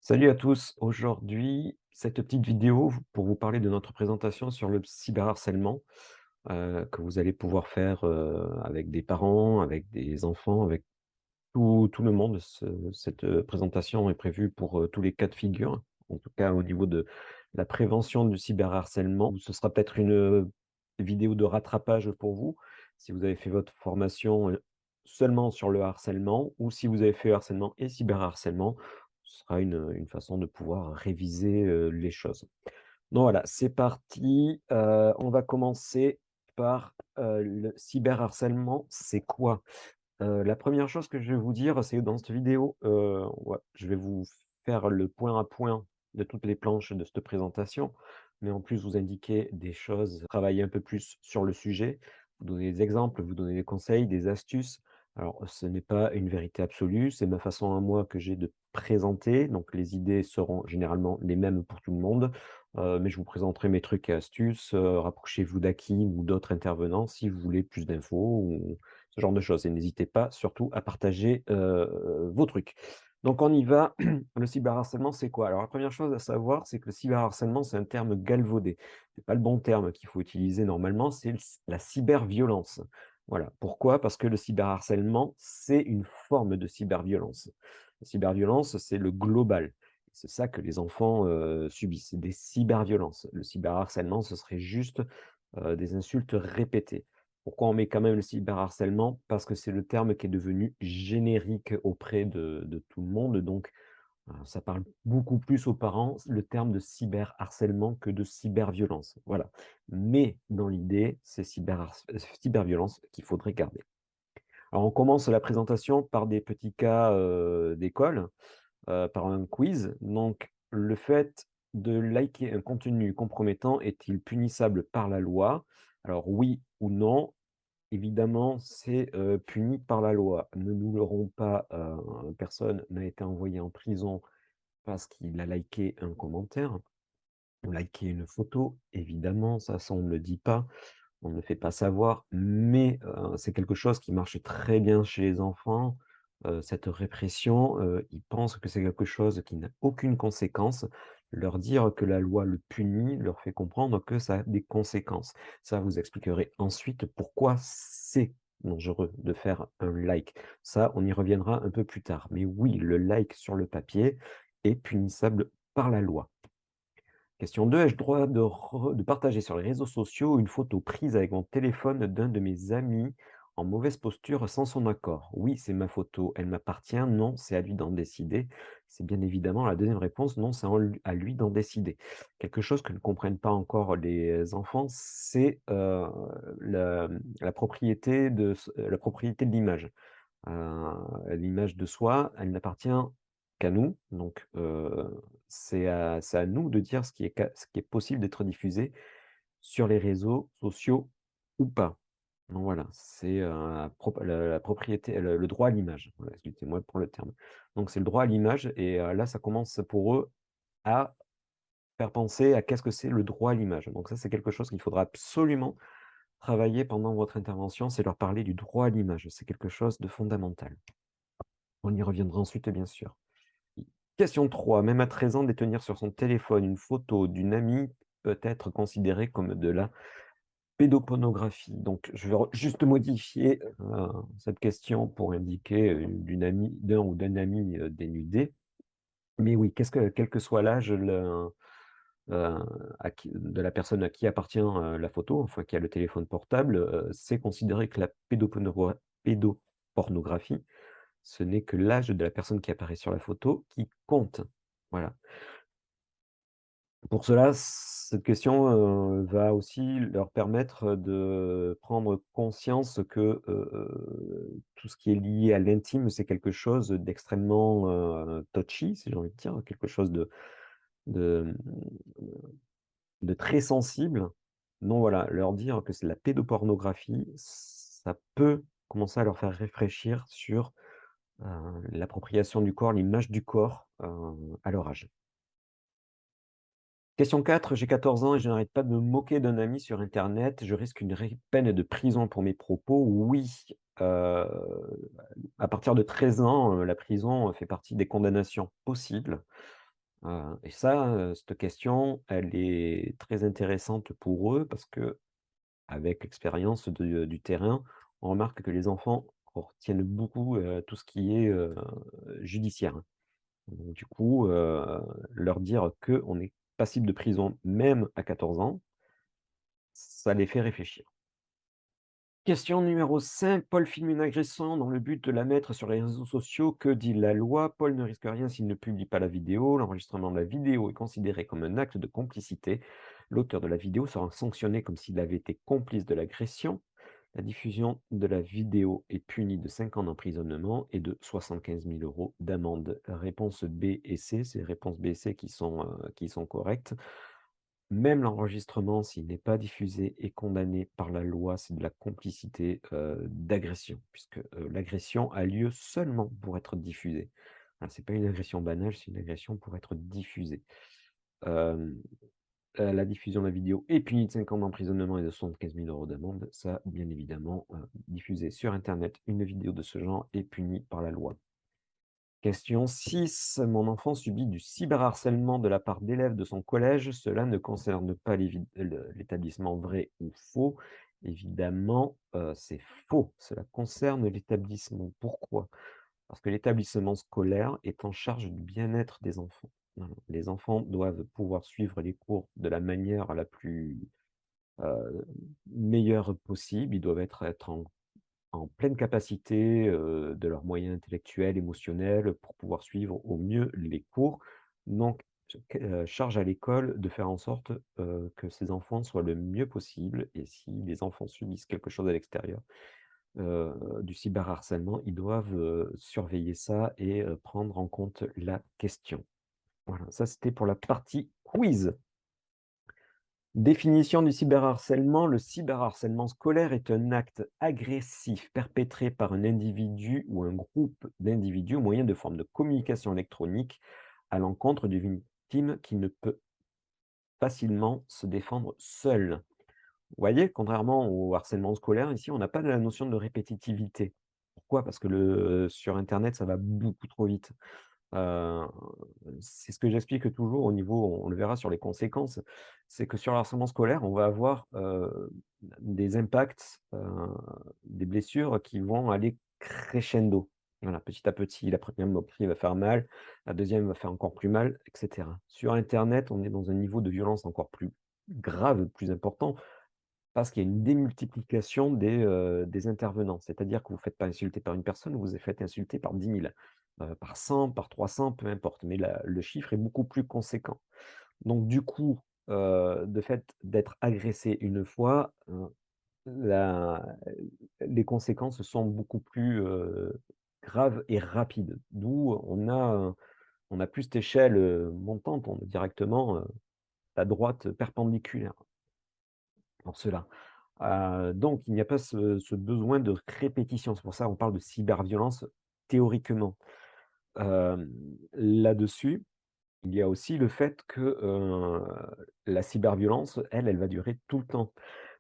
Salut à tous, aujourd'hui, cette petite vidéo pour vous parler de notre présentation sur le cyberharcèlement que vous allez pouvoir faire avec des parents, avec des enfants, avec tout le monde. Cette présentation est prévue pour tous les cas de figure, en tout cas au niveau de la prévention du cyberharcèlement. Ce sera peut-être une vidéo de rattrapage pour vous, si vous avez fait votre formation seulement sur le harcèlement ou si vous avez fait harcèlement et cyberharcèlement, ce sera une façon de pouvoir réviser les choses. Donc voilà, c'est parti. On va commencer par le cyberharcèlement, c'est quoi? La première chose que je vais vous dire, c'est que dans cette vidéo, ouais, je vais vous faire le point à point de toutes les planches de cette présentation, mais en plus vous indiquer des choses, travailler un peu plus sur le sujet, vous donner des exemples, vous donner des conseils, des astuces. Alors, ce n'est pas une vérité absolue, c'est ma façon à moi que j'ai de présenter, donc les idées seront généralement les mêmes pour tout le monde, mais je vous présenterai mes trucs et astuces, rapprochez-vous d'Hakim ou d'autres intervenants si vous voulez plus d'infos ou ce genre de choses et n'hésitez pas surtout à partager, vos trucs. Donc on y va. Le cyberharcèlement, c'est quoi? Alors la première chose à savoir, c'est que le cyberharcèlement, c'est un terme galvaudé. C'est pas le bon terme qu'il faut utiliser normalement, c'est la cyberviolence. Voilà. Pourquoi? Parce que le cyberharcèlement, c'est une forme de cyberviolence. La cyberviolence, c'est le global. C'est ça que les enfants, subissent, c'est des cyberviolences. Le cyberharcèlement, ce serait juste, des insultes répétées. Pourquoi on met quand même le cyberharcèlement? Parce que c'est le terme qui est devenu générique auprès de tout le monde, donc ça parle beaucoup plus aux parents, le terme de cyberharcèlement que de cyberviolence, voilà. Mais dans l'idée, c'est cyberviolence qu'il faudrait garder. Alors on commence la présentation par des petits cas, d'école, par un quiz. Donc le fait de liker un contenu compromettant est-il punissable par la loi? Alors oui ou non? Évidemment, c'est, puni par la loi. Ne nous leurrons pas, personne n'a été envoyé en prison parce qu'il a liké un commentaire, ou liké une photo. Évidemment, ça on ne le dit pas, on ne le fait pas savoir, mais c'est quelque chose qui marche très bien chez les enfants, cette répression, ils pensent que c'est quelque chose qui n'a aucune conséquence. Leur dire que la loi le punit leur fait comprendre que ça a des conséquences. Ça, vous expliquerez ensuite pourquoi c'est dangereux de faire un like. Ça, on y reviendra un peu plus tard. Mais oui, le like sur le papier est punissable par la loi. Question 2, ai-je droit de partager sur les réseaux sociaux une photo prise avec mon téléphone d'un de mes amis en mauvaise posture sans son accord? Oui, c'est ma photo, elle m'appartient. Non, c'est à lui d'en décider. C'est bien évidemment la deuxième réponse. Non, c'est à lui d'en décider. Quelque chose que ne comprennent pas encore les enfants, c'est la, la propriété la propriété de l'image. L'image de soi, elle n'appartient qu'à nous, donc c'est à nous de dire ce qui est possible d'être diffusé sur les réseaux sociaux ou pas. Donc voilà, c'est, la propriété, le droit à l'image. Voilà, excusez-moi pour le terme. Donc c'est le droit à l'image et là, ça commence pour eux à faire penser à qu'est-ce que c'est le droit à l'image. Donc ça, c'est quelque chose qu'il faudra absolument travailler pendant votre intervention, c'est leur parler du droit à l'image. C'est quelque chose de fondamental. On y reviendra ensuite, bien sûr. Question 3. Même à 13 ans, détenir sur son téléphone une photo d'une amie peut être considéré comme de la pédopornographie. Donc, je vais juste modifier cette question pour indiquer d'une amie, d'un ou d'un ami dénudé. Mais oui, quel que soit l'âge euh, de la personne à qui appartient la photo, enfin qui a le téléphone portable, c'est considéré que la pédopornographie, ce n'est que l'âge de la personne qui apparaît sur la photo qui compte. Voilà. Pour cela, cette question, va aussi leur permettre de prendre conscience que, tout ce qui est lié à l'intime, c'est quelque chose d'extrêmement, touchy, si j'ai envie de dire, quelque chose de, de très sensible. Donc voilà, leur dire que c'est la pédopornographie, ça peut commencer à leur faire réfléchir sur, l'appropriation du corps, l'image du corps, à leur âge. Question 4, j'ai 14 ans et je n'arrête pas de me moquer d'un ami sur internet. Je risque une peine de prison pour mes propos. Oui, heu, à partir de 13 ans, la prison fait partie des condamnations possibles. Et ça, cette question, elle est très intéressante pour eux parce que avec l'expérience du terrain, on remarque que les enfants retiennent beaucoup, tout ce qui est, judiciaire. Donc du coup, leur dire qu'on est passible de prison même à 14 ans, ça les fait réfléchir. Question numéro 5. Paul filme une agression dans le but de la mettre sur les réseaux sociaux. Que dit la loi? Paul ne risque rien s'il ne publie pas la vidéo. L'enregistrement de la vidéo est considéré comme un acte de complicité. L'auteur de la vidéo sera sanctionné comme s'il avait été complice de l'agression. La diffusion de la vidéo est punie de 5 ans d'emprisonnement et de 75 000 € d'amende. Réponse B et C, c'est réponses B et C qui sont correctes. Même l'enregistrement, s'il n'est pas diffusé, est condamné par la loi. C'est de la complicité, d'agression, puisque, l'agression a lieu seulement pour être diffusée. Voilà, c'est pas une agression banale, c'est une agression pour être diffusée. Hem, la diffusion de la vidéo est punie de 5 ans d'emprisonnement et de 75 000 € d'amende. Ça, bien évidemment, diffuser sur internet une vidéo de ce genre est puni par la loi. Question 6. Mon enfant subit du cyberharcèlement de la part d'élèves de son collège. Cela ne concerne pas l'établissement, vrai ou faux? Évidemment, c'est faux. Cela concerne l'établissement. Pourquoi? Parce que l'établissement scolaire est en charge du bien-être des enfants. Voilà. Les enfants doivent pouvoir suivre les cours de la manière la plus meilleure possible. Ils doivent être en pleine capacité, de leurs moyens intellectuels, émotionnels, pour pouvoir suivre au mieux les cours. Donc, charge à l'école de faire en sorte, que ces enfants soient le mieux possible et si les enfants subissent quelque chose à l'extérieur, du cyberharcèlement, ils doivent, surveiller ça et prendre en compte la question. Voilà, ça c'était pour la partie quiz. Définition du cyberharcèlement. Le cyberharcèlement scolaire est un acte agressif perpétré par un individu ou un groupe d'individus au moyen de formes de communication électronique à l'encontre d'une victime qui ne peut facilement se défendre seule. Vous voyez, contrairement au harcèlement scolaire, ici, on n'a pas la notion de répétitivité. Pourquoi? Parce que sur internet, ça va beaucoup trop vite. Heu, c'est ce que j'explique toujours au niveau on le verra sur les conséquences, c'est que sur le harcèlement scolaire, on va avoir, des impacts, des blessures qui vont aller crescendo. Voilà, petit à petit, la première moquerie va faire mal, la deuxième va faire encore plus mal, et cetera. Sur internet, on est dans un niveau de violence encore plus grave, plus important, parce qu'il y a une démultiplication des intervenants. C'est-à-dire que vous ne faites pas insulter par une personne, vous vous faites insulter par 10 000, par 100, par 300, peu importe, mais le chiffre est beaucoup plus conséquent. Donc du coup, de fait d'être agressé une fois, la les conséquences sont beaucoup plus, graves et rapides. D'où on a plus cette échelle, montante, on a directement, la droite perpendiculaire pour cela. Donc il n'y a pas ce besoin de répétition. C'est pour ça qu'on parle de cyberviolence théoriquement. Là-dessus, il y a aussi le fait que, la cyberviolence, elle va durer tout le temps.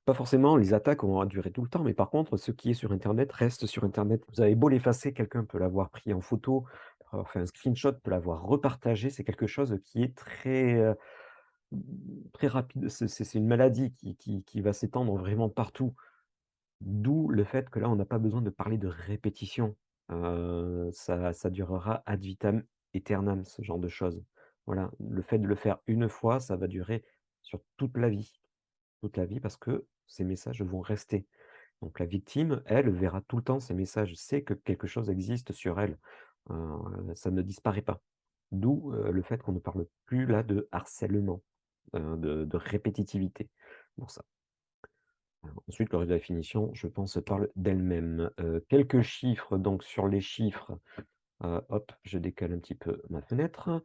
Pas forcément les attaques vont durer tout le temps, mais par contre, ce qui est sur internet reste sur internet. Vous avez beau l'effacer, quelqu'un peut l'avoir pris en photo, avoir fait un screenshot, peut l'avoir repartagé. C'est quelque chose qui est très rapide. C'est une maladie qui va s'étendre vraiment partout. D'où le fait que là, on n'a pas besoin de parler de répétition. Ça durera ad vitam aeternam, ce genre de choses. Voilà, le fait de le faire une fois, ça va durer sur toute la vie parce que ces messages vont rester. Donc la victime, elle, verra tout le temps ces messages, sait que quelque chose existe sur elle. Ça ne disparaît pas. D'où, le fait qu'on ne parle plus là de harcèlement, de répétitivité, pour ça. Ensuite, le reste de la définition, je pense, parle d'elle-même. Quelques chiffres, donc sur les chiffres, hop, je décale un petit peu ma fenêtre.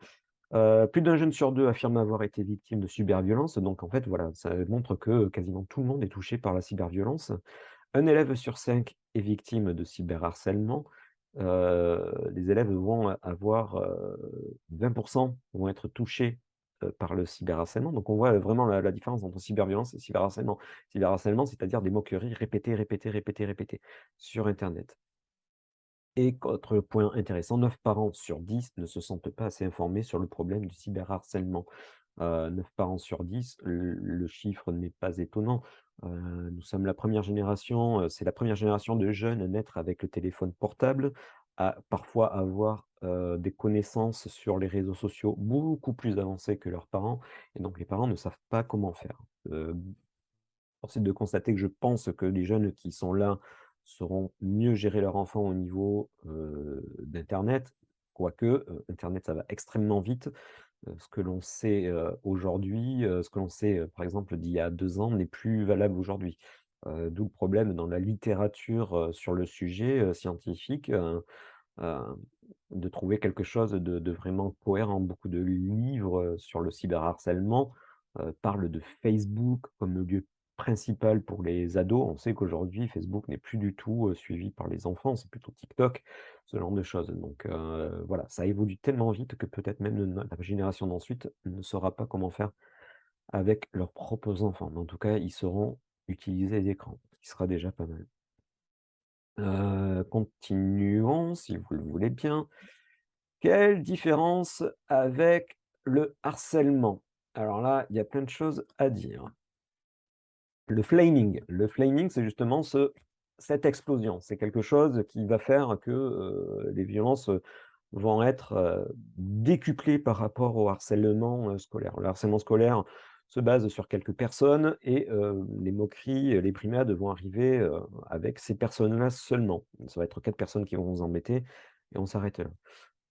Plus d'un jeune sur 2 affirme avoir été victime de cyberviolence, donc en fait, voilà, ça montre que quasiment tout le monde est touché par la cyberviolence. Un élève sur 5 est victime de cyberharcèlement. Les élèves vont avoir, 20 vont être touchés, par le cyberharcèlement. Donc on voit vraiment la différence entre cyberviolence et cyberharcèlement. Cyberharcèlement, c'est-à-dire des moqueries répétées, répétées, répétées, répétées sur internet. Et autre point intéressant, 9 parents sur 10 ne se sentent pas assez informés sur le problème du cyberharcèlement. 9 parents sur 10, le chiffre n'est pas étonnant. Nous sommes la première génération, c'est la première génération de jeunes à naître avec le téléphone portable, à parfois avoir, des connaissances sur les réseaux sociaux beaucoup plus avancées que leurs parents et donc les parents ne savent pas comment faire. Force est de constater que je pense que les jeunes qui sont là sauront mieux gérer leur enfant au niveau, d'internet, quoique, internet ça va extrêmement vite. Ce que l'on sait, aujourd'hui, ce que l'on sait, par exemple d'il y a 2 ans n'est plus valable aujourd'hui. D'où le problème dans la littérature, sur le sujet, scientifique, heu, de trouver quelque chose de vraiment cohérent. Beaucoup de livres, sur le cyberharcèlement, parlent de Facebook comme le lieu principal pour les ados. On sait qu'aujourd'hui Facebook n'est plus du tout, suivi par les enfants, c'est plutôt TikTok, ce genre de choses. Donc voilà, ça évolue tellement vite que peut-être même la génération d'ensuite ne saura pas comment faire avec leurs propres enfants. Mais en tout cas, ils sauront utiliser les écrans, ce qui sera déjà pas mal. Continuons si vous le voulez bien. Quelle différence avec le harcèlement? Alors là, il y a plein de choses à dire. Le flaming, c'est justement cette explosion. C'est quelque chose qui va faire que, les violences, vont être, décuplées par rapport au harcèlement, scolaire. Le harcèlement scolaire se base sur quelques personnes et les moqueries, les brimades vont arriver, avec ces personnes-là seulement. Ça va être 4 personnes qui vont vous embêter et on s'arrête là.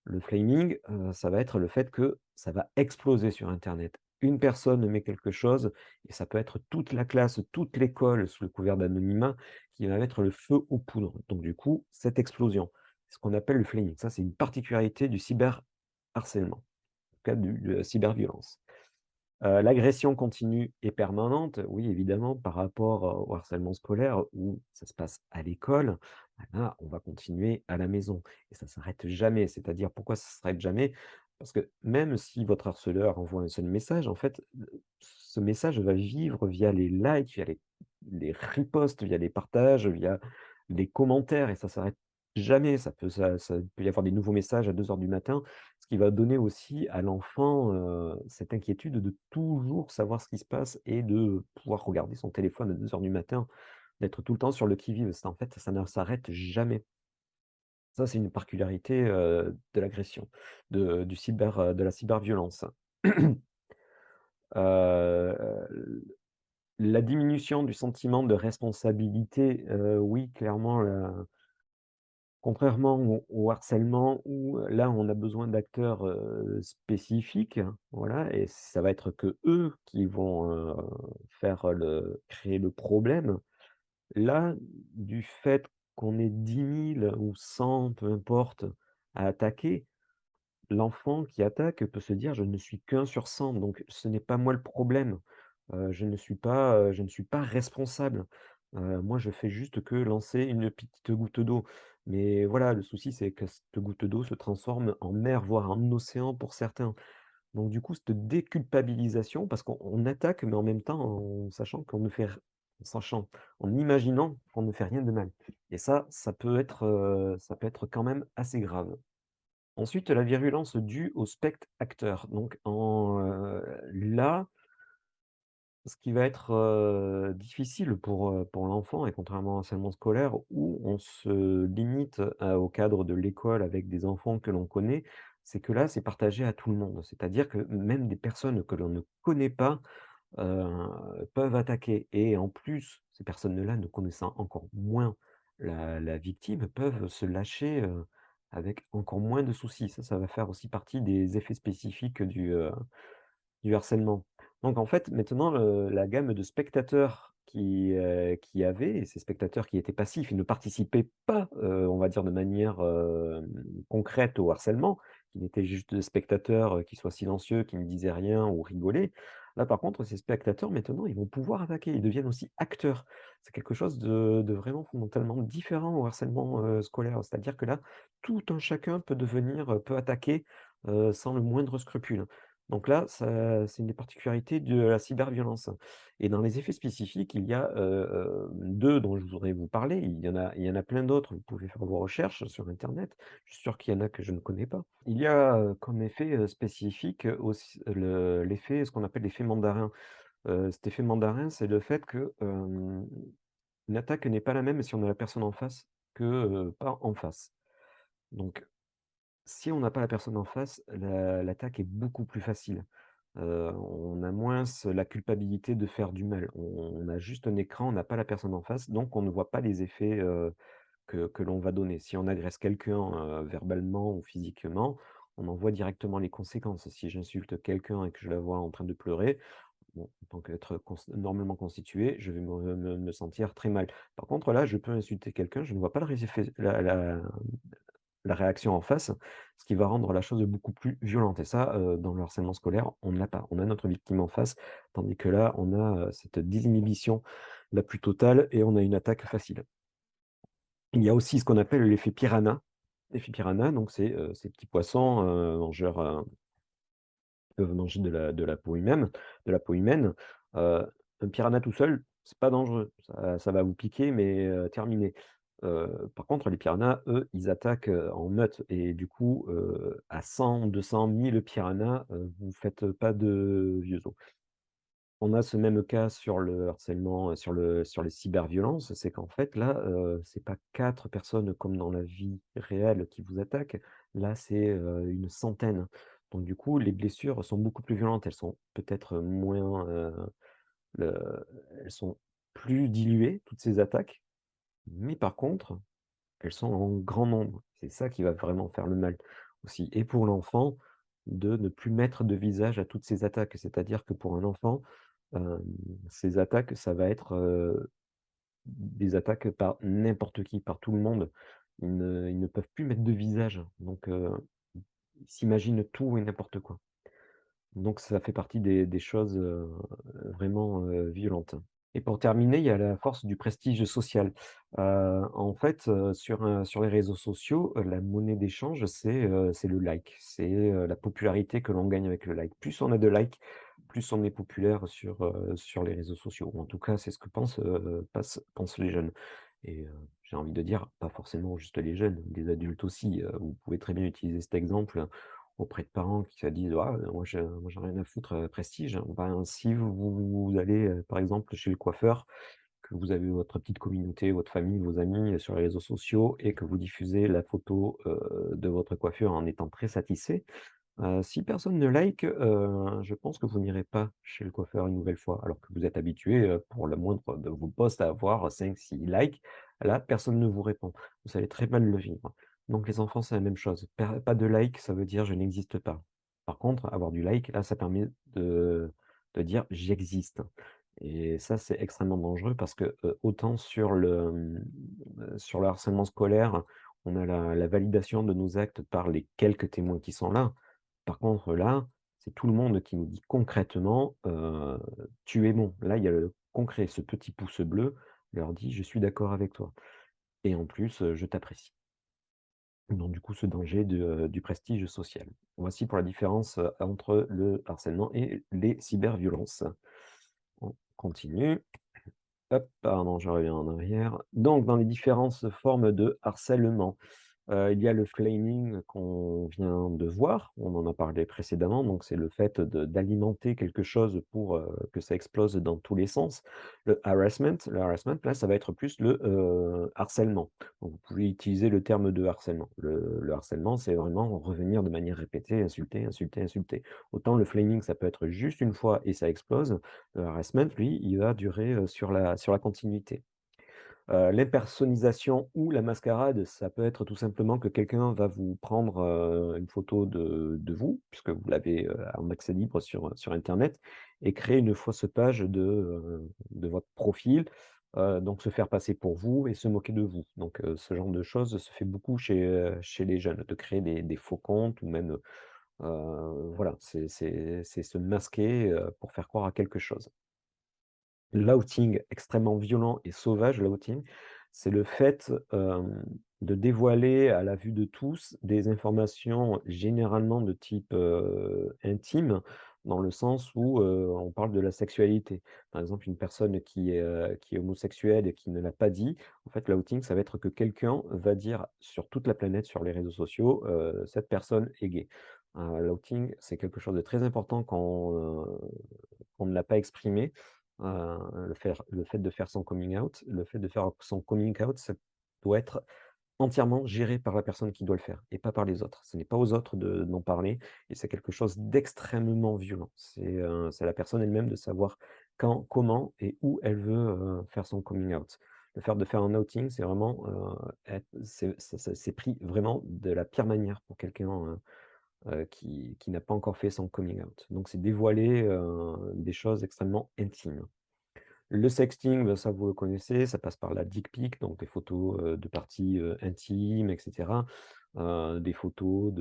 Le flaming, ça va être le fait que ça va exploser sur internet. Une personne met quelque chose et ça peut être toute la classe, toute l'école sous le couvert d'anonymat qui va mettre le feu aux poudres. Donc du coup, cette explosion, c'est ce qu'on appelle le flaming. Ça, c'est une particularité du cyberharcèlement, en tout cas de la cyberviolence. L'agression continue et permanente, oui évidemment par rapport, au harcèlement scolaire où ça se passe à l'école, bah là, on va continuer à la maison et ça s'arrête jamais. C'est-à-dire pourquoi ça s'arrête jamais? Parce que même si votre harceleur envoie un seul message, en fait, ce message va vivre via les likes, via les reposts, via les partages, via les commentaires et ça s'arrête jamais. Ça peut y avoir des nouveaux messages à 2 heures du matin, ce qui va donner aussi à l'enfant, cette inquiétude de toujours savoir ce qui se passe et de pouvoir regarder son téléphone à 2 heures du matin, d'être tout le temps sur le qui-vive. Ça, en fait, ça ne s'arrête jamais. Ça, c'est une particularité, de l'agression, de la cyberviolence. Heu, la diminution du sentiment de responsabilité, oui, clairement, contrairement au harcèlement où, là, on a besoin d'acteurs, spécifiques, voilà et ça va être que eux qui vont, créer le problème. Là, du fait qu'on ait 10 000 ou 100, peu importe, à attaquer, l'enfant qui attaque peut se dire: «Je ne suis qu'un sur 100, donc ce n'est pas moi le problème. Je ne suis pas responsable. Moi, je fais juste que lancer une petite goutte d'eau». Mais voilà, le souci, c'est que cette goutte d'eau se transforme en mer, voire en océan pour certains. Donc du coup, cette déculpabilisation, parce qu'on attaque, mais en même temps en sachant qu'on ne fait r en sachant en imaginant qu'on ne fait rien de mal. Et ça peut être quand même assez grave. Ensuite, la virulence due au spectre acteur. Donc là, ce qui va être, difficile pour l'enfant et contrairement au harcèlement scolaire où on se limite, au cadre de l'école avec des enfants que l'on connaît, c'est que là, c'est partagé à tout le monde. C'est-à-dire que même des personnes que l'on ne connaît pas, peuvent attaquer et en plus, ces personnes-là, ne connaissant encore moins la victime, peuvent se lâcher, avec encore moins de soucis. Ça va faire aussi partie des effets spécifiques du harcèlement. Donc en fait, maintenant, la gamme de spectateurs qu'il y avait et ces spectateurs qui étaient passifs, ils ne participaient pas, on va dire de manière, concrète au harcèlement, qui n'étaient juste des spectateurs, qui soient silencieux, qui ne disaient rien ou rigolaient. Là, par contre, ces spectateurs, maintenant, ils vont pouvoir attaquer, ils deviennent aussi acteurs. C'est quelque chose de vraiment fondamentalement différent au harcèlement, scolaire. C'est-à-dire que là, tout un chacun peut devenir, peut attaquer, sans le moindre scrupule. Donc là, ça c'est une des particularités de la cyberviolence et dans les effets spécifiques, il y a, 2 dont je voudrais vous parler. Il y en a plein d'autres, vous pouvez faire vos recherches sur internet. Je suis sûr qu'il y en a que je ne connais pas. Il y a, comme effet, spécifique, aussi l'effet ce qu'on appelle l'effet mandarin. Cet effet mandarin, c'est le fait que, une attaque n'est pas la même si on a la personne en face que, pas en face. Donc si on n'a pas la personne en face, l'attaque est beaucoup plus facile. On a moins la culpabilité de faire du mal. On a juste un écran, on n'a pas la personne en face, donc on ne voit pas les effets, que l'on va donner. Si on agresse quelqu'un, verbalement ou physiquement, on en voit directement les conséquences. Si j'insulte quelqu'un et que je la vois en train de pleurer, bon, en tant qu'être normalement constitué, je vais me sentir très mal. Par contre, là, je peux insulter quelqu'un, je ne vois pas le effet la réaction en face, ce qui va rendre la chose beaucoup plus violente et ça, dans le harcèlement scolaire, on ne l'a pas. On a notre victime en face, tandis que là, on a, cette désinhibition la plus totale et on a une attaque facile. Il y a aussi ce qu'on appelle l'effet piranha. L'effet piranha, donc c'est, ces petits poissons, mangeurs, peuvent manger de la peau humaine. Un piranha tout seul, c'est pas dangereux. Ça va vous piquer, mais terminé. Par contre, les piranhas, eux, ils attaquent, en meute et du coup, à 100-200 000 piranhas, vous faites pas de vieux os. On a ce même cas sur le harcèlement, sur les cyberviolences, c'est qu'en fait là, c'est pas 4 personnes comme dans la vie réelle qui vous attaquent. Là, c'est, une centaine. Donc du coup, les blessures sont beaucoup plus violentes. Elles sont peut-être moins, le elles sont plus diluées, toutes ces attaques, mais par contre, elles sont en grand nombre. C'est ça qui va vraiment faire le mal aussi et pour l'enfant, de ne plus mettre de visage à toutes ces attaques. C'est-à-dire que pour un enfant, Hem, ces attaques, ça va être, des attaques par n'importe qui, par tout le monde. Ils ne peuvent plus mettre de visage, donc ils s'imaginent tout et n'importe quoi. Donc ça fait partie des choses, vraiment, violentes. Et pour terminer, il y a la force du prestige social. En fait, sur les réseaux sociaux, la monnaie d'échange, c'est le like. C'est, la popularité que l'on gagne avec le like. Plus on a de likes, plus on est populaire sur les réseaux sociaux. Ou en tout cas, c'est ce que pensent les jeunes. Et j'ai envie de dire, pas forcément juste les jeunes, les adultes aussi. Vous pouvez très bien utiliser cet exemple auprès de parents qui se disent: «Ah, moi j'ai rien à foutre, prestige». Ben, si vous allez, par exemple, chez le coiffeur, que vous avez votre petite communauté, votre famille, vos amis, sur les réseaux sociaux et que vous diffusez la photo, de votre coiffure en étant très satisfait, si personne ne like, je pense que vous n'irez pas chez le coiffeur une nouvelle fois, alors que vous êtes habitué, pour le moindre de vos posts à avoir 5-6 likes. Là, personne ne vous répond. Vous allez très mal le vivre. Donc les enfants, c'est la même chose. Pas de like, ça veut dire: «Je n'existe pas». Par contre, avoir du like, là, ça permet de dire: «J'existe» et ça, c'est extrêmement dangereux parce que, autant sur le harcèlement scolaire, on a la validation de nos actes par les quelques témoins qui sont là. Par contre, là, c'est tout le monde qui nous dit concrètement, «Tu es bon». Là, il y a le concret, ce petit pouce bleu leur dit: «Je suis d'accord avec toi et en plus, je t'apprécie». Donc du coup, ce danger du prestige social. Voici pour la différence, entre le harcèlement et les cyberviolences. On continue. Hop, pardon, je reviens en arrière. Donc dans les différentes formes de harcèlement. Il y a le flaming qu'on vient de voir, on en a parlé précédemment, donc c'est le fait d'alimenter quelque chose pour, que ça explose dans tous les sens. Le harassment, là, ça va être plus le, harcèlement. Donc vous pouvez utiliser le terme de harcèlement. Le harcèlement, c'est vraiment revenir de manière répétée, insulter, insulter, insulter. Autant le flaming, ça peut être juste une fois et ça explose. Le harassment, lui, il va durer, sur la continuité. L'impersonnalisation ou la mascarade, ça peut être tout simplement que quelqu'un va vous prendre, une photo de vous, puisque vous l'avez, en accès libre sur internet et créer une fausse page de votre profil, donc se faire passer pour vous et se moquer de vous. Donc ce genre de choses se fait beaucoup chez les jeunes, de créer des faux comptes ou même, voilà, c'est se masquer, pour faire croire à quelque chose. L'outing extrêmement violent et sauvage, l'outing, c'est le fait, de dévoiler à la vue de tous des informations généralement de type, intime, dans le sens où, on parle de la sexualité. Par exemple, une personne qui est homosexuelle et qui ne l'a pas dit, en fait, l'outing, ça va être que quelqu'un va dire sur toute la planète, sur les réseaux sociaux, «Cette personne est gay». L'outing, c'est quelque chose de très important quand on ne l'a pas exprimé, le fait de faire son coming out. Le fait de faire son coming out, ça doit être entièrement géré par la personne qui doit le faire et pas par les autres. Ce n'est pas aux autres de d'en parler et c'est quelque chose d'extrêmement violent. C'est la personne elle-même de savoir quand, comment et où elle veut, faire son coming out. Le fait de faire un outing, c'est vraiment, être c'est pris vraiment de la pire manière pour quelqu'un, qui n'a pas encore fait son coming out. Donc c'est dévoiler, des choses extrêmement intimes. Le sexting, bah, ça vous le connaissez, ça passe par la dick pic, donc des photos, de parties, intimes et cetera. Des photos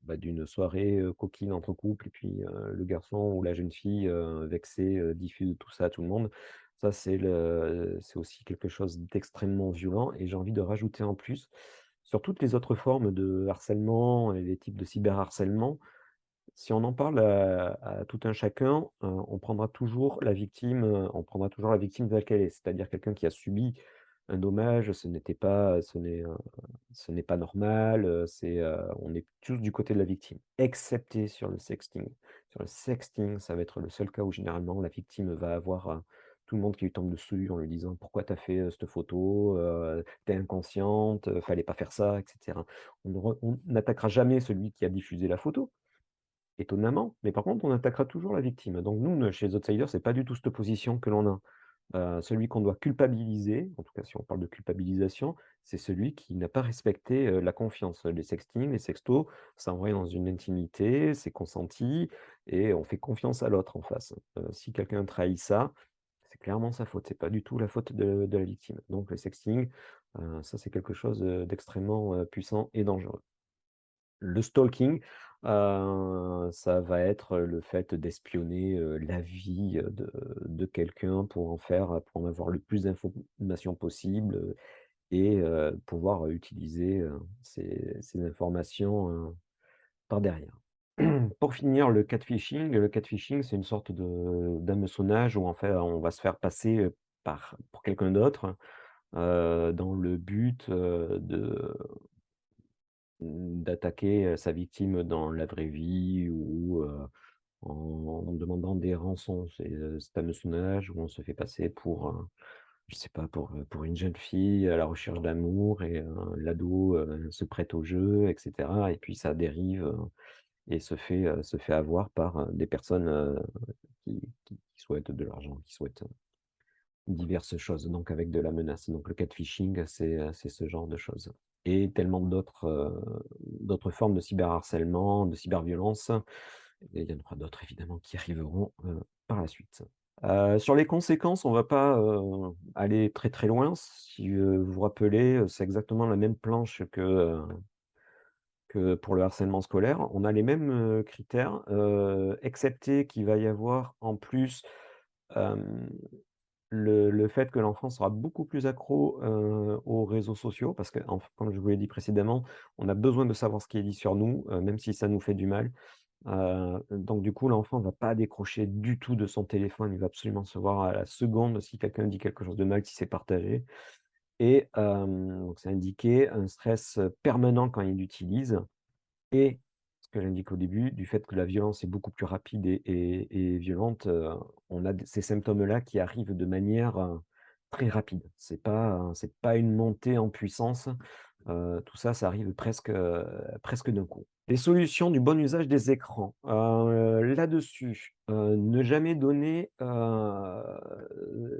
d'une soirée, coquine entre couples et puis, le garçon ou la jeune fille, vexé, diffuse tout ça à tout le monde. Ça, c'est aussi quelque chose d'extrêmement violent et j'ai envie de rajouter en plus, sur toutes les autres formes de harcèlement et les types de cyberharcèlement, si on en parle à tout un chacun, on prendra toujours la victime telle qu'elle est. C'est-à-dire quelqu'un qui a subi un dommage, ce n'est pas normal, on est tous du côté de la victime, excepté sur le sexting. Sur le sexting, ça va être le seul cas où généralement la victime va avoir, tout le monde qui lui tombe dessus en lui disant: «Pourquoi tu as fait, cette photo? Tu inconsciente, fallait pas faire ça» et cetera. On n'attaquera jamais celui qui a diffusé la photo, étonnamment, mais par contre, on attaquera toujours la victime. Donc nous, chez les Outsiders, c'est pas du tout cette position que l'on a. Celui qu'on doit culpabiliser, en tout cas si on parle de culpabilisation, c'est celui qui n'a pas respecté, la confiance. Les sexting, les sextos, ça envoie dans une intimité, c'est consenti et on fait confiance à l'autre en face. Si quelqu'un trahit ça, c'est clairement sa faute, c'est pas du tout la faute de la victime. Donc le sexting, ça c'est quelque chose, d'extrêmement, puissant et dangereux. Le stalking, ça va être le fait d'espionner, la vie, de quelqu'un pour en avoir le plus d'informations possible, et pouvoir utiliser, ces informations, par derrière. Pour finir, le catfishing, c'est une sorte de d'hameçonnage où en fait, on va se faire passer, pour quelqu'un d'autre, dans le but, d'attaquer, sa victime dans la vraie vie ou, en demandant des rançons. C'est un hameçonnage où on se fait passer pour, je sais pas, pour une jeune fille à la recherche d'amour et l'ado, se prête au jeu et cetera et puis ça dérive, et se fait avoir par, des personnes, qui souhaitent de l'argent, qui souhaitent, diverses choses, donc avec de la menace. Donc le catfishing, c'est ce genre de choses et tellement d'autres formes de cyberharcèlement, de cyberviolence et il y en aura d'autres évidemment qui arriveront, par la suite. Sur les conséquences, on va pas, aller très, très loin. Si, vous vous rappelez, c'est exactement la même planche que pour le harcèlement scolaire. On a les mêmes, critères, excepté qu'il va y avoir en plus, hem le fait que l'enfant sera beaucoup plus accro, aux réseaux sociaux parce que comme je vous l'ai dit précédemment, on a besoin de savoir ce qui est dit sur nous, même si ça nous fait du mal. Donc du coup, l'enfant va pas décrocher du tout de son téléphone, il va absolument savoir à la seconde si quelqu'un dit quelque chose de mal, si c'est partagé et donc c'est indiqué un stress, permanent quand il l'utilise et ce que j'indique au début, du fait que la violence est beaucoup plus rapide et violente, on a ces symptômes-là qui arrivent de manière, très rapide. C'est pas une montée en puissance, tout ça, ça arrive presque d'un coup. Les solutions du bon usage des écrans. Là-dessus, ne jamais donner,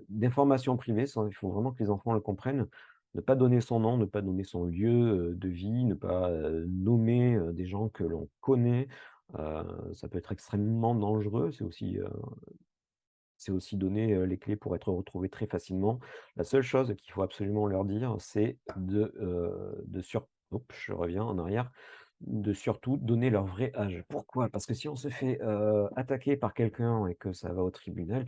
d'informations privées, ça, il faut vraiment que les enfants le comprennent. Ne pas donner son nom, ne pas donner son lieu, de vie, ne pas, nommer, des gens que l'on connaît, ça peut être extrêmement dangereux. C'est aussi donner, les clés pour être retrouvé très facilement. La seule chose qu'il faut absolument leur dire, c'est je reviens en arrière, de surtout donner leur vrai âge. Pourquoi? Parce que si on se fait, attaquer par quelqu'un et que ça va au tribunal,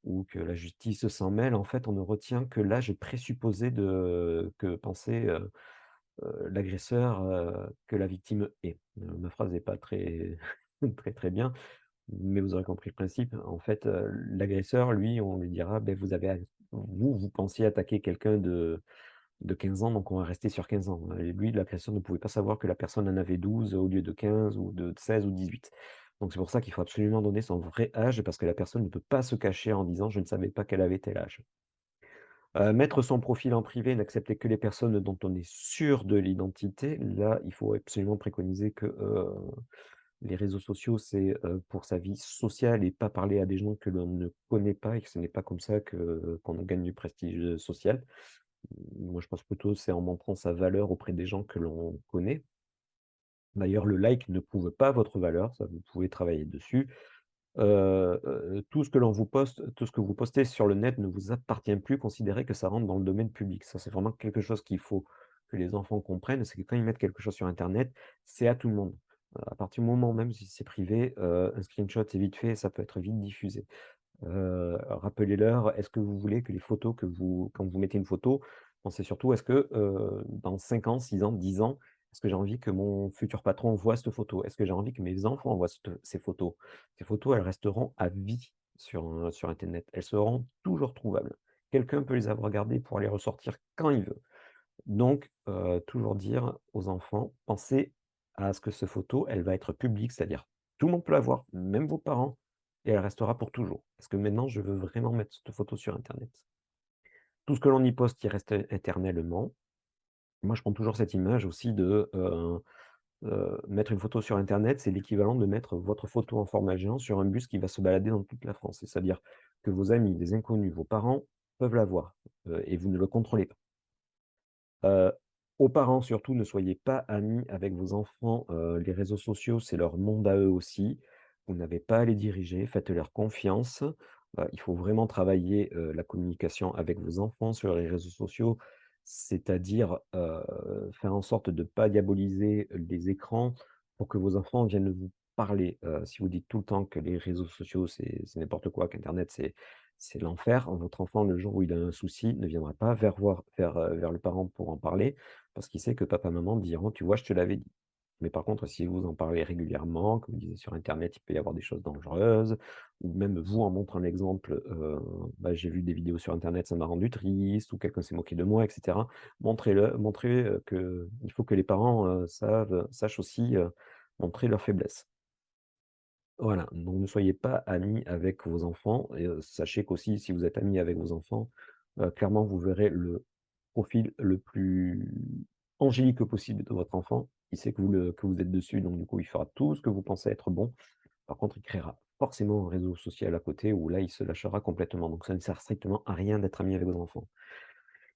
ou que la justice s'en mêle. En fait, on ne retient que l'âge présupposé de que pensait, l'agresseur, que la victime est. Ma phrase n'est pas très très bien, mais vous aurez compris le principe. En fait, l'agresseur, lui, on lui dira: «Beh, vous pensiez attaquer quelqu'un de 15 ans, donc on va rester sur 15 ans». Et lui, l'agresseur ne pouvait pas savoir que la personne en avait 12 au lieu de 15 ou de 16 ou 18. Donc c'est pour ça qu'il faut absolument donner son vrai âge parce que la personne ne peut pas se cacher en disant: «Je ne savais pas qu'elle avait tel âge». Mettre son profil en privé, n'accepter que les personnes dont on est sûr de l'identité, là, il faut absolument préconiser que, les réseaux sociaux, c'est, pour sa vie sociale et pas parler à des gens que l'on ne connaît pas et que ce n'est pas comme ça que qu'on gagne du prestige, social. Moi, je pense plutôt c'est en montrant sa valeur auprès des gens que l'on connaît. D'ailleurs, le like ne prouve pas votre valeur, ça vous pouvez travailler dessus. Tout ce que l'on vous poste, tout ce que vous postez sur le net ne vous appartient plus, considérez que ça rentre dans le domaine public. Ça, c'est vraiment quelque chose qu'il faut que les enfants comprennent, c'est que quand ils mettent quelque chose sur internet, c'est à tout le monde. À partir du moment même si c'est privé, un screenshot, c'est vite fait, ça peut être vite diffusé. Rappelez-leur, est-ce que vous voulez que les photos que vous quand vous mettez une photo, pensez surtout est-ce que, dans 5 ans, 6 ans, 10 ans, est-ce que j'ai envie que mon futur patron voit cette photo? Est-ce que j'ai envie que mes enfants voient ces photos? Ces photos, elles resteront à vie sur internet. Elles seront toujours trouvables. Quelqu'un peut les avoir gardées pour les ressortir quand il veut. Donc, toujours dire aux enfants: «Pensez à ce que cette photo, elle va être publique», c'est-à-dire tout le monde peut la voir, même vos parents, et elle restera pour toujours. Parce que maintenant, je veux vraiment mettre cette photo sur internet. Tout ce que l'on y poste, il reste éternellement. Moi, je prends toujours cette image aussi de, mettre une photo sur internet, c'est l'équivalent de mettre votre photo en format géant sur un bus qui va se balader dans toute la France. C'est-à-dire que vos amis, les inconnus, vos parents peuvent la voir, et vous ne le contrôlez pas. Heu, Aux parents surtout, ne soyez pas amis avec vos enfants, les réseaux sociaux, c'est leur monde à eux aussi. Vous n'avez pas à les diriger, faites-leur confiance. Il faut vraiment travailler, la communication avec vos enfants sur les réseaux sociaux, c'est-à-dire, faire en sorte de ne pas diaboliser les écrans pour que vos enfants viennent vous parler. Si vous dites tout le temps que les réseaux sociaux, c'est n'importe quoi, qu'internet, c'est l'enfer. Votre enfant, le jour où il a un souci, ne viendra pas vers le parent pour en parler, parce qu'il sait que papa, maman diront: «Tu vois, je te l'avais dit». Mais par contre, si vous en parlez régulièrement, comme vous disiez sur internet, il peut y avoir des choses dangereuses, ou même vous en montrant l'exemple, «Bah, j'ai vu des vidéos sur internet, ça m'a rendu triste» ou «Quelqu'un s'est moqué de moi» et cetera. Montrez, qu'il faut que les parents, sachent aussi, montrer leur faiblesse. Voilà, donc ne soyez pas amis avec vos enfants et sachez qu'aussi si vous êtes amis avec vos enfants, clairement vous verrez le profil le plus angélique possible de votre enfant. Il sait que vous êtes dessus, donc du coup, il fera tout ce que vous pensez être bon. Par contre, il créera forcément un réseau social à côté où là, il se lâchera complètement, donc ça ne sert strictement à rien d'être ami avec vos enfants.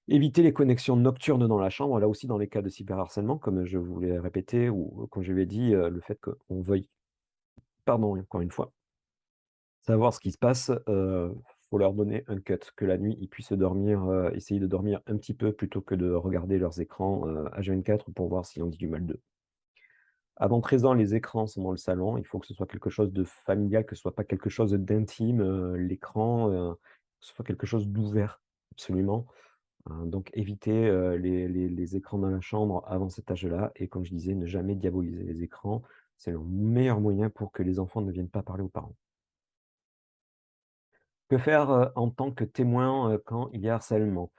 Évitez les connexions nocturnes dans la chambre, là aussi dans les cas de cyberharcèlement, comme je vous l'ai répété ou comme je l'ai dit, le fait qu'on veuille pardon, encore une fois, savoir ce qui se passe, faut leur donner un cut, que la nuit, ils puissent dormir, essayer de dormir un petit peu plutôt que de regarder leurs écrans, H24 pour voir s'ils ont dit du mal d'eux. Avant 13 ans, les écrans sont dans le salon, il faut que ce soit quelque chose de familial, que ce soit pas quelque chose d'intime, l'écran, que ce soit quelque chose d'ouvert, absolument. Donc évitez, les écrans dans la chambre avant cet âge-là et comme je disais, ne jamais diaboliser les écrans. C'est le meilleur moyen pour que les enfants ne viennent pas parler aux parents. Que faire, en tant que témoin, quand il y a harcèlement?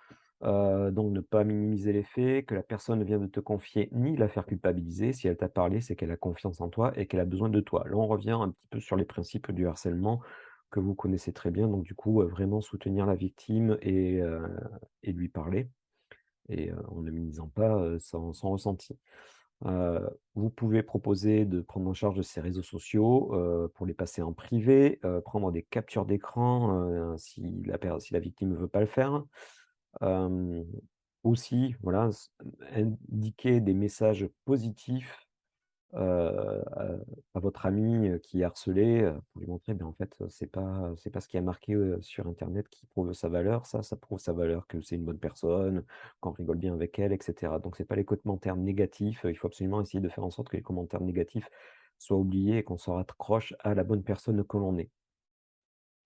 Donc ne pas minimiser les faits, que la personne vient de te confier, ni la faire culpabiliser. Si elle t'a parlé, c'est qu'elle a confiance en toi et qu'elle a besoin de toi. Là, on revient un petit peu sur les principes du harcèlement que vous connaissez très bien. Donc du coup, vraiment soutenir la victime et lui parler et en ne minimisant pas, son ressenti. Vous pouvez proposer de prendre en charge ces réseaux sociaux, pour les passer en privé, prendre des captures d'écran, si la victime ne veut pas le faire. Hem, Aussi, voilà, indiquer des messages positifs, à votre ami, qui est harcelé, pour lui montrer, ben, en fait, c'est pas ce qui a marqué, sur internet qui prouve sa valeur. Ça prouve sa valeur, que c'est une bonne personne, qu'on rigole bien avec elle et cetera. Donc c'est pas les commentaires négatifs, il faut absolument essayer de faire en sorte que les commentaires négatifs soient oubliés et qu'on se raccroche à la bonne personne que l'on est.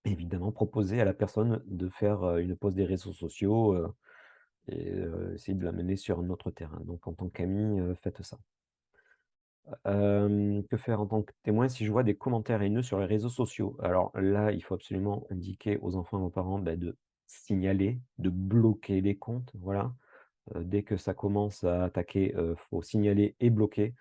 Évidemment, proposer à la personne de faire, une pause des réseaux sociaux, et essayer de la mener sur un autre terrain. Donc en tant qu'ami, faites ça. Que faire en tant que témoin si je vois des commentaires haineux sur les réseaux sociaux? Alors là, il faut absolument indiquer aux enfants et aux parents, bah, de signaler, de bloquer les comptes, voilà. Dès que ça commence à attaquer, faut signaler et bloquer.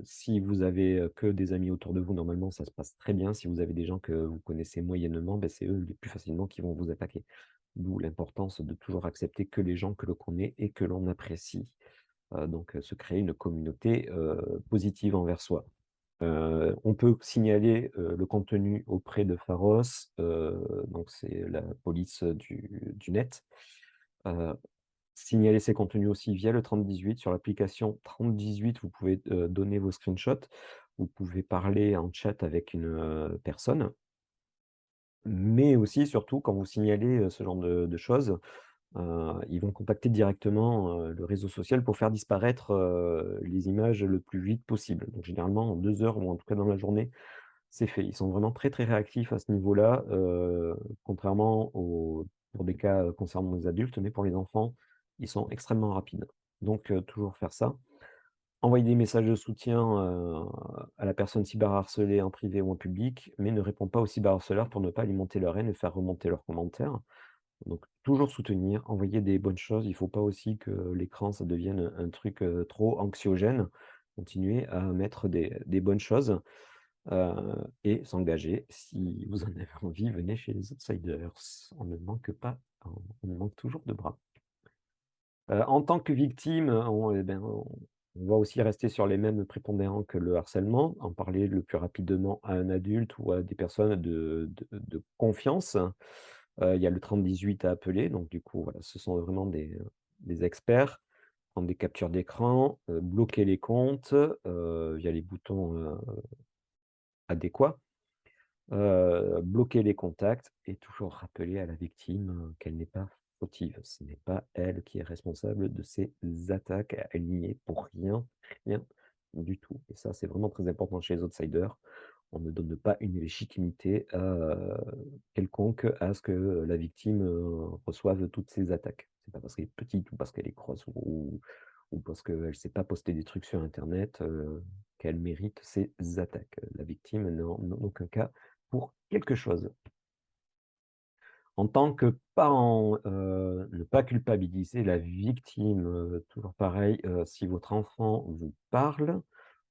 Si vous avez, que des amis autour de vous, normalement, ça se passe très bien. Si vous avez des gens que vous connaissez moyennement, beh, c'est eux les plus facilement qui vont vous attaquer. D'où l'importance de toujours accepter que les gens que l'on connaît et que l'on apprécie. Donc, se créer une communauté, positive envers soi. On peut signaler, le contenu auprès de Pharos, donc c'est la police, du net. Heu, Signaler ces contenus aussi via le 3018. Sur l'application 3018, vous pouvez, donner vos screenshots. Vous pouvez parler en chat avec une, personne, mais aussi, surtout, quand vous signalez, ce genre de choses, ils vont contacter directement, le réseau social pour faire disparaître, les images le plus vite possible. Donc généralement en 2 heures ou en tout cas dans la journée, c'est fait. Ils sont vraiment très, très réactifs à ce niveau-là, contrairement aux pour des cas, concernant les adultes, mais pour les enfants, ils sont extrêmement rapides. Donc toujours faire ça. Envoyer des messages de soutien, à la personne cyberharcelée en privé ou en public, mais ne répond pas aux cyberharceleurs pour ne pas alimenter leur haine et faire remonter leurs commentaires. Donc toujours soutenir, envoyer des bonnes choses. Il ne faut pas aussi que l'écran, ça devienne un truc, trop anxiogène. Continuer à mettre des bonnes choses, heu et s'engager. Si vous en avez envie, venez chez les outsiders. On ne manque pas, on ne manque toujours de bras. En tant que victime, on va aussi rester sur les mêmes prépondérants que le harcèlement, en parler le plus rapidement à un adulte ou à des personnes de confiance. Il y a le 3018 à appeler, donc du coup, voilà, ce sont vraiment des experts. Prendre des captures d'écran, bloquer les comptes, via les boutons, adéquats. Bloquer les contacts et toujours rappeler à la victime, qu'elle n'est pas fautive. Ce n'est pas elle qui est responsable de ces attaques. Elle n'y est pour rien, rien du tout et ça, c'est vraiment très important chez les outsiders. On ne donne pas une légitimité, quelconque à ce que la victime, reçoive toutes ces attaques. C'est pas parce qu'elle est petite ou parce qu'elle est grosse ou parce qu'elle ne sait pas poster des trucs sur internet, qu'elle mérite ces attaques. La victime n'est en aucun cas pour quelque chose. En tant que parent, ne pas culpabiliser la victime, toujours pareil, si votre enfant vous parle,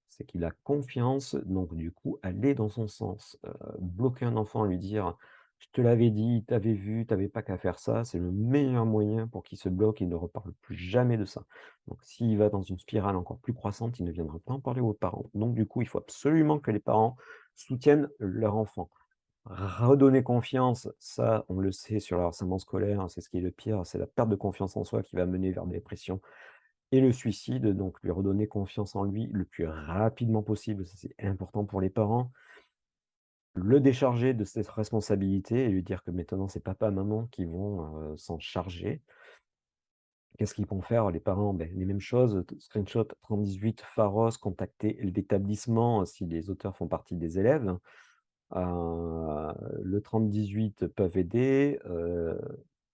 c'est qu'il a confiance, donc du coup, allez dans son sens. Bloquer un enfant, lui dire: «Je te l'avais dit, tu avais vu, tu avais pas qu'à faire ça», c'est le meilleur moyen pour qu'il se bloque et ne reparle plus jamais de ça. Donc s'il va dans une spirale encore plus croissante, il ne viendra pas en parler aux parents. Donc du coup, il faut absolument que les parents soutiennent leur enfant. Redonner confiance, ça, on le sait sur le harcèlement scolaire, c'est ce qui est le pire, c'est la perte de confiance en soi qui va mener vers des dépressions et le suicide, donc lui redonner confiance en lui le plus rapidement possible, ça c'est important pour les parents. Le décharger de cette responsabilité et lui dire que maintenant c'est papa, maman qui vont, s'en charger. Qu'est-ce qu'ils vont faire les parents? Beh, les mêmes choses, screenshot 3018, Pharos, contacter l'établissement, si les auteurs font partie des élèves. Le 30-18 peuvent aider,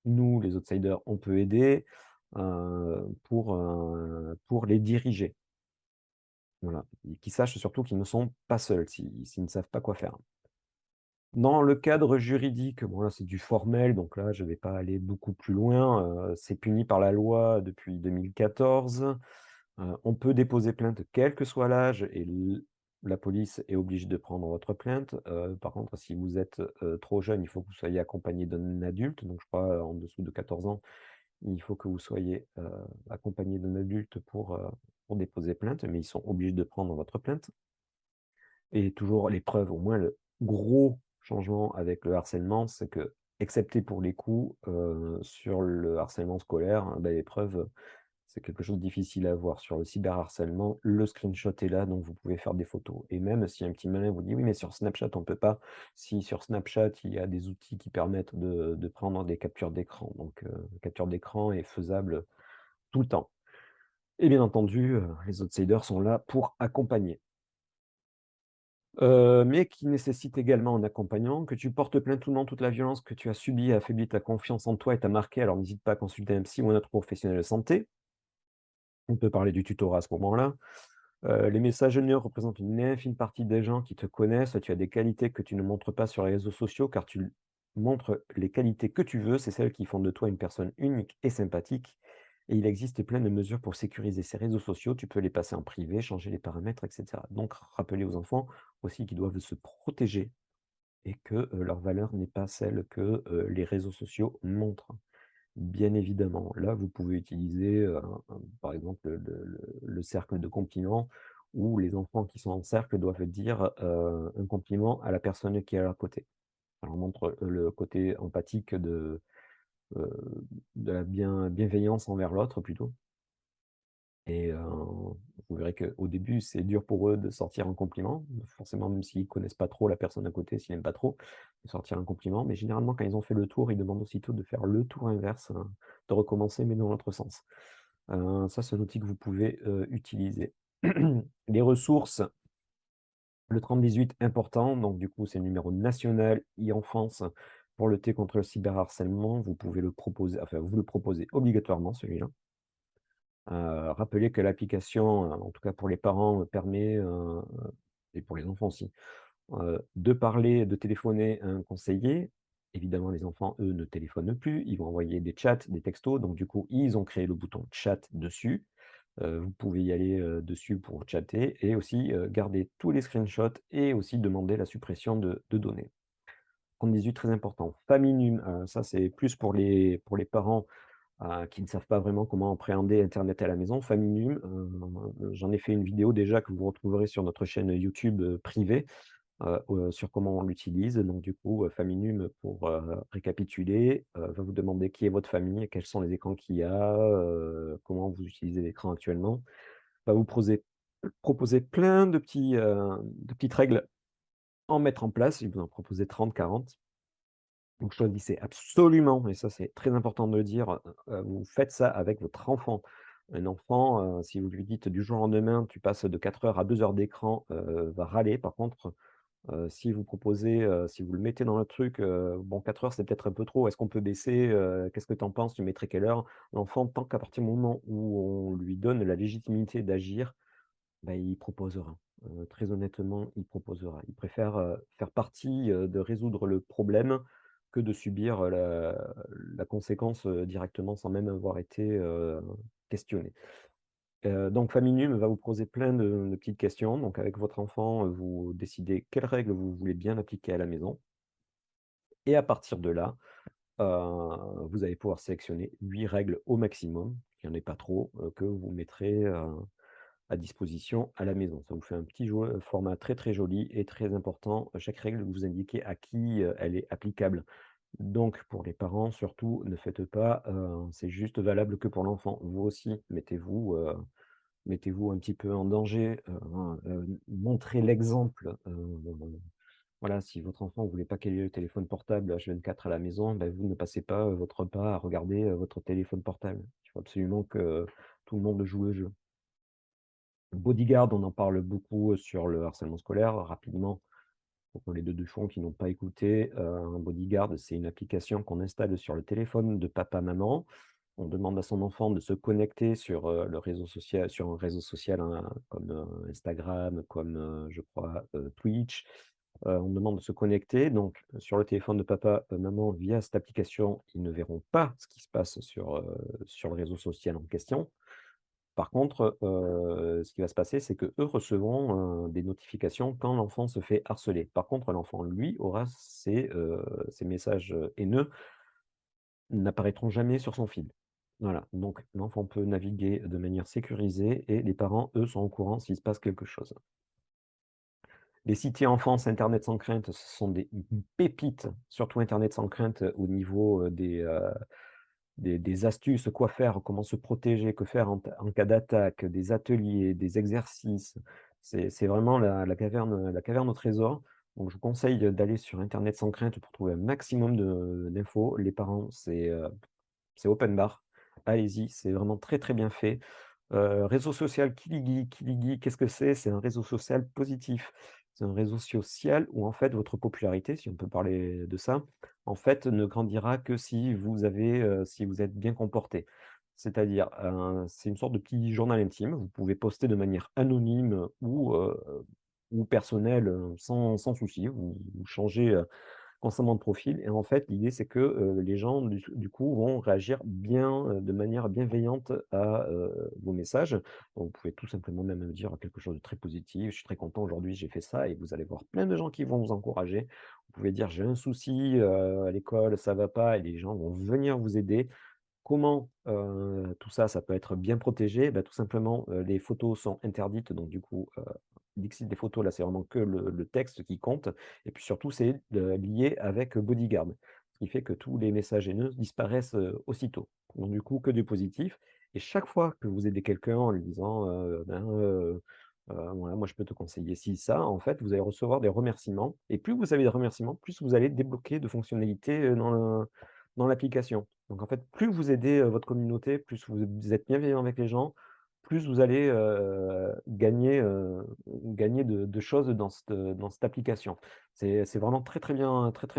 nous, les outsiders, on peut aider, pour les diriger. Voilà, et qu'ils sachent surtout qu'ils ne sont pas seuls, s'ils ne savent pas quoi faire. Dans le cadre juridique, bon là, c'est du formel, donc là, je ne vais pas aller beaucoup plus loin, c'est puni par la loi depuis 2014. On peut déposer plainte quel que soit l'âge et la police est obligée de prendre votre plainte. Par contre, si vous êtes, trop jeune, il faut que vous soyez accompagné d'un adulte, donc je crois, en dessous de 14 ans, il faut que vous soyez, accompagné d'un adulte pour déposer plainte, mais ils sont obligés de prendre votre plainte et toujours les preuves. Au moins le gros changement avec le harcèlement, c'est que, excepté pour les coups, sur le harcèlement scolaire, bah, les preuves, c'est quelque chose de difficile à voir. Sur le cyberharcèlement, le screenshot est là, donc vous pouvez faire des photos et même si un petit malin vous dit: «Oui, mais sur Snapchat, on peut pas». Si, sur Snapchat, il y a des outils qui permettent de prendre des captures d'écran, donc capture d'écran est faisable tout le temps et bien entendu, les outsiders sont là pour accompagner. mais qui nécessite également un accompagnement, que tu portes plainte ou non, toute la violence que tu as subie a affaibli ta confiance en toi et t'a marqué, alors n'hésite pas à consulter un psy ou un autre professionnel de santé. On peut parler du tutorat à ce moment-là. Les messages haineux représentent une infime partie des gens qui te connaissent. Tu as des qualités que tu ne montres pas sur les réseaux sociaux, car tu montres les qualités que tu veux, c'est celles qui font de toi une personne unique et sympathique. Et il existe plein de mesures pour sécuriser ces réseaux sociaux. Tu peux les passer en privé, changer les paramètres, et cetera. Donc, rappeler aux enfants aussi qu'ils doivent se protéger et que, leur valeur n'est pas celle que, les réseaux sociaux montrent. Bien évidemment, là, vous pouvez utiliser, par exemple, le cercle de compliments où les enfants qui sont en cercle doivent dire, un compliment à la personne qui est à leur côté. Ça leur montre, le côté empathique heu, de la bienveillance envers l'autre plutôt. Et vous verrez qu'au début, c'est dur pour eux de sortir un compliment, forcément, même s'ils connaissent pas trop la personne à côté, s'ils n'aiment pas trop, de sortir un compliment. Mais généralement, quand ils ont fait le tour, ils demandent aussitôt de faire le tour inverse, de recommencer, mais dans l'autre sens. Ça, c'est un outil que vous pouvez, utiliser. Les ressources, le 3018 important, donc du coup, c'est le numéro national e-enfance pour lutter contre le cyberharcèlement. Vous pouvez le proposer, enfin, vous le proposez obligatoirement, celui-là. Rappeler que l'application, en tout cas pour les parents, permet, et pour les enfants aussi, de parler, de téléphoner à un conseiller. Évidemment, les enfants, eux, ne téléphonent plus, ils vont envoyer des chats, des textos, donc du coup, ils ont créé le bouton chat dessus. Vous pouvez y aller, dessus pour chatter et aussi, garder tous les screenshots et aussi demander la suppression de données. 78 très important. Famille ça c'est plus pour les parents qui ne savent pas vraiment comment appréhender internet à la maison. Faminum, j'en ai fait une vidéo déjà que vous retrouverez sur notre chaîne YouTube, privée, sur comment on l'utilise. Donc du coup, Faminum pour, récapituler, va vous demander qui est votre famille, quels sont les écrans qu'il y a, comment vous utilisez l'écran actuellement. Va vous proposer plein de petites règles à en mettre en place. Il vous en proposer 30-40. Donc choisissez absolument, et ça c'est très important de le dire, vous faites ça avec votre enfant. Un enfant, si vous lui dites du jour au lendemain: «Tu passes de 4 heures à 2 heures d'écran», va râler. Par contre, si vous proposez, si vous le mettez dans le truc, «Bon 4 heures c'est peut-être un peu trop, est-ce qu'on peut baisser? Qu'est-ce que tu en penses? Tu mettrais quelle heure?» L'enfant, tant qu'à partir du moment où on lui donne la légitimité d'agir, bah, il proposera. Très honnêtement, il proposera. Il préfère, faire partie, de résoudre le problème que de subir, la conséquence, directement sans même avoir été, questionné. Donc Faminum va vous poser plein de petites questions. Donc avec votre enfant, vous décidez quelles règles vous voulez bien appliquer à la maison et à partir de là, vous allez pouvoir sélectionner 8 règles au maximum, il n'y en ait pas trop, que vous mettrez, à disposition à la maison. Ça vous fait un petit format très, très joli et très important. Chaque règle, vous indiquez à qui, elle est applicable. Donc pour les parents surtout, ne faites pas, c'est juste valable que pour l'enfant. Vous aussi, mettez-vous un petit peu en danger, montrez l'exemple, voilà, si votre enfant ne voulait pas qu'il ait le téléphone portable H24 à la maison, bah, vous ne passez pas, votre repas à regarder, votre téléphone portable. Il faut absolument que tout le monde joue le jeu. Bodyguard, on en parle beaucoup, sur le harcèlement scolaire. Rapidement, pour les 2 de fond qui n'ont pas écouté, un Bodyguard, c'est une application qu'on installe sur le téléphone de papa-maman. On demande à son enfant de se connecter sur, le réseau social sur un réseau social, hein, comme, Instagram, comme, je crois, Twitch. On demande de se connecter donc sur le téléphone de papa, maman via cette application, ils ne verront pas ce qui se passe sur le réseau social en question. Par contre, ce qui va se passer, c'est qu'eux recevront, des notifications quand l'enfant se fait harceler. Par contre, l'enfant, lui, aura ces messages, haineux n'apparaîtront jamais sur son feed. Voilà, donc l'enfant peut naviguer de manière sécurisée et les parents, eux, sont au courant s'il se passe quelque chose. Les sites e-enfance, internet sans crainte, ce sont des pépites, surtout internet sans crainte, au niveau, des astuces, quoi faire, comment se protéger, que faire en cas d'attaque, des ateliers, des exercices. C'est vraiment la caverne au trésor. Donc je vous conseille d'aller sur internet sans crainte pour trouver un maximum d'infos. Les parents, c'est open bar. Allez-y, c'est vraiment très, très bien fait. Réseau social Kiligi. Kiligi, qu'est-ce que c'est? C'est un réseau social positif. C'est un réseau social où en fait votre popularité, si on peut parler de ça, en fait ne grandira que si vous avez, si vous êtes bien comporté. C'est-à-dire, c'est une sorte de petit journal intime. Vous pouvez poster de manière anonyme ou personnelle, sans souci. Vous changez, constamment de profil et en fait, l'idée, c'est que, les gens du coup vont réagir bien, de manière bienveillante à, vos messages. Donc vous pouvez tout simplement même dire quelque chose de très positif: «Je suis très content aujourd'hui, j'ai fait ça» et vous allez voir plein de gens qui vont vous encourager. Vous pouvez dire: «J'ai un souci, à l'école, ça va pas» et les gens vont venir vous aider. Comment, tout ça, ça peut être bien protégé? Bah, tout simplement, les photos sont interdites, donc du coup, dixit des photos, là, c'est vraiment que le texte qui compte et puis surtout, c'est, lié avec, Bodyguard. Ce qui fait que tous les messages haineux disparaissent, aussitôt. Donc du coup, que du positif et chaque fois que vous aidez quelqu'un en lui disant, voilà: «Moi, je peux te conseiller ci, ça», en fait, vous allez recevoir des remerciements et plus vous avez de remerciements, plus vous allez débloquer de fonctionnalités, dans l'application. Donc en fait, plus vous aidez, votre communauté, plus vous êtes bienveillant avec les gens, plus vous allez, gagner de choses dans cette application. C'est vraiment très, très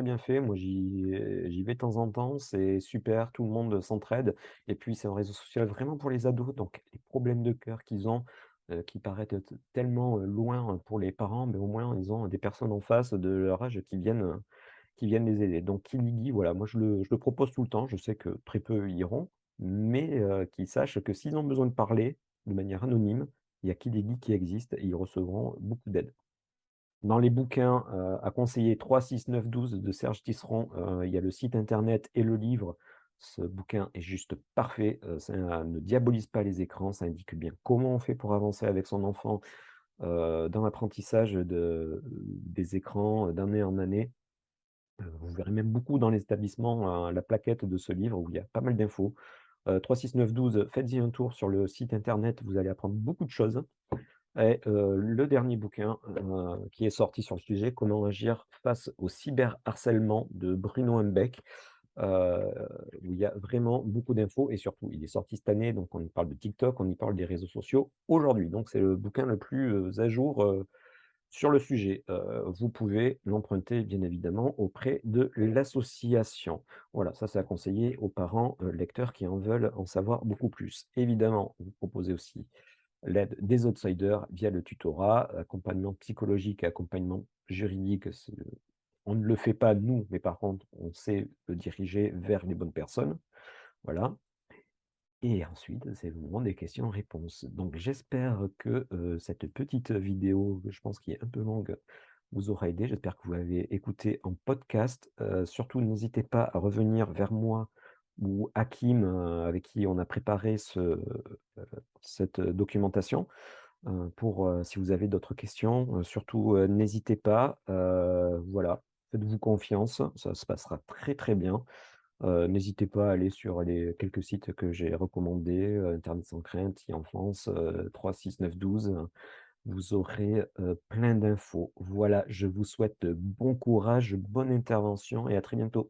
bien fait. Moi, j'y vais de temps en temps, c'est super, tout le monde s'entraide et puis c'est un réseau social vraiment pour les ados, donc les problèmes de cœur qu'ils ont, qui paraissent tellement, loin pour les parents, mais au moins ils ont des personnes en face de leur âge qui viennent les aider. Donc Kiligi, voilà, moi je le propose tout le temps, je sais que très peu y iront, mais qu'ils sachent que s'ils ont besoin de parler de manière anonyme, il y a Kiligi qui existe et ils recevront beaucoup d'aide. Dans les bouquins, à conseiller 3, 6, 9, 12 de Serge Tisseron, il y a le site internet et le livre. Ce bouquin est juste parfait, ça ne diabolise pas les écrans, ça indique bien comment on fait pour avancer avec son enfant, dans l'apprentissage des écrans, d'année en année. Vous verrez même beaucoup dans les établissements, la plaquette de ce livre où il y a pas mal d'infos. 3, 6, 9, 12, faites-y un tour sur le site internet, vous allez apprendre beaucoup de choses et le dernier bouquin, qui est sorti sur le sujet, Comment agir face au cyberharcèlement de Bruno Hembeck, heu, où il y a vraiment beaucoup d'infos et surtout il est sorti cette année, donc on y parle de TikTok, on y parle des réseaux sociaux aujourd'hui. Donc c'est le bouquin le plus, à jour, sur le sujet. Vous pouvez l'emprunter bien évidemment auprès de l'association. Voilà, ça c'est à conseiller aux parents, lecteurs qui en veulent en savoir beaucoup plus. Évidemment, vous proposez aussi l'aide des outsiders via le tutorat, accompagnement psychologique et accompagnement juridique, on ne le fait pas nous, mais par contre, on sait le diriger vers les bonnes personnes. Voilà. Et ensuite, c'est le moment des questions-réponses. Donc j'espère que, cette petite vidéo, que je pense qui est un peu longue, vous aura aidé. J'espère que vous l'avez écoutée en podcast. Surtout n'hésitez pas à revenir vers moi ou Hakim, avec qui on a préparé cette documentation, pour, si vous avez d'autres questions. Surtout, n'hésitez pas, voilà, faites-vous confiance, ça se passera très, très bien. N'hésitez pas à aller sur les quelques sites que j'ai recommandés, Internet sans crainte, e-Enfance, 3, 6, 9, 12. Vous aurez, plein d'infos. Voilà, je vous souhaite bon courage, bonne intervention et à très bientôt.